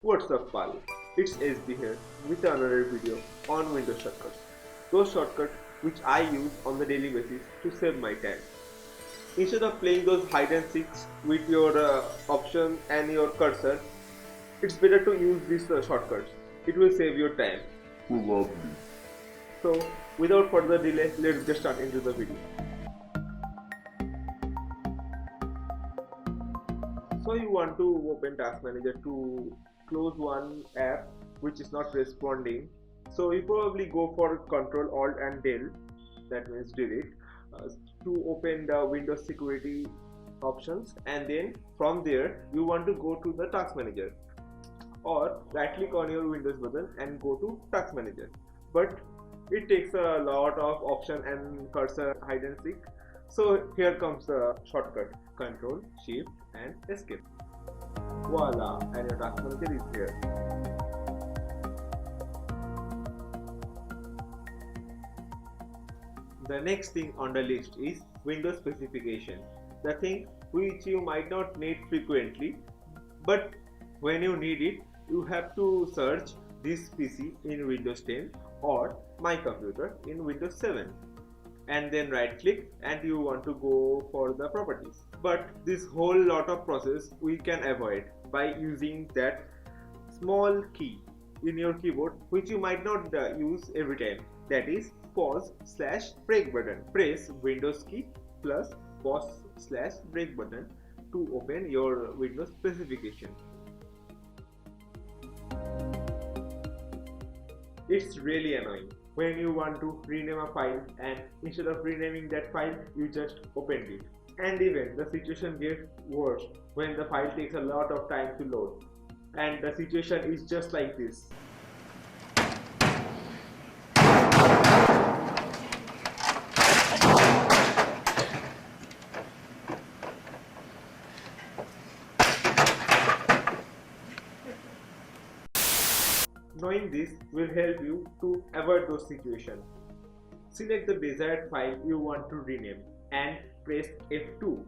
What's up pal, it's SB here with another video on Windows shortcuts. Those shortcuts which I use on the daily basis to save my time. Instead of playing those hide and seeks with your option and your cursor, it's better to use these shortcuts. It will save your time. Lovely. So without further delay, let's get started into the video. So you want to open Task Manager to close one app which is not responding. So you probably go for Control Alt and Del, that means delete, to open the Windows security options, and then from there you want to go to the Task Manager, or right click on your Windows button and go to Task Manager. But it takes a lot of option and cursor hide and seek. So here comes the shortcut: Control, Shift and Escape. Voila, and your Task Manager is here. The next thing on the list is Windows specification, the thing which you might not need frequently, but when you need it, you have to search this PC in Windows 10 or my computer in Windows 7, and then right click and you want to go for the properties. But this whole lot of process we can avoid by using that small key in your keyboard which you might not use every time, that is pause/break button. Press Windows key plus pause/break button to open your Windows specification. It's really annoying when you want to rename a file and instead of renaming that file you just opened it. And even the situation gets worse when the file takes a lot of time to load, and the situation is just like this. Knowing this will help you to avoid those situations. Select the desired file you want to rename and press F2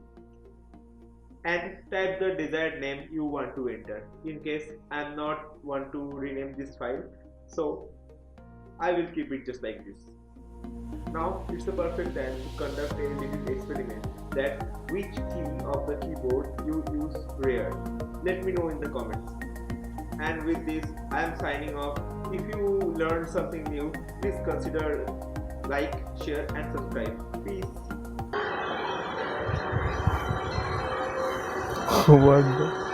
and type the desired name you want to enter. In case I am not want to rename this file, so I will keep it just like this. Now it's the perfect time to conduct a little experiment, that which key of the keyboard you use rare. Let me know in the comments. And with this, I am signing off. If you learned something new, please consider like, share and subscribe. Peace. What the?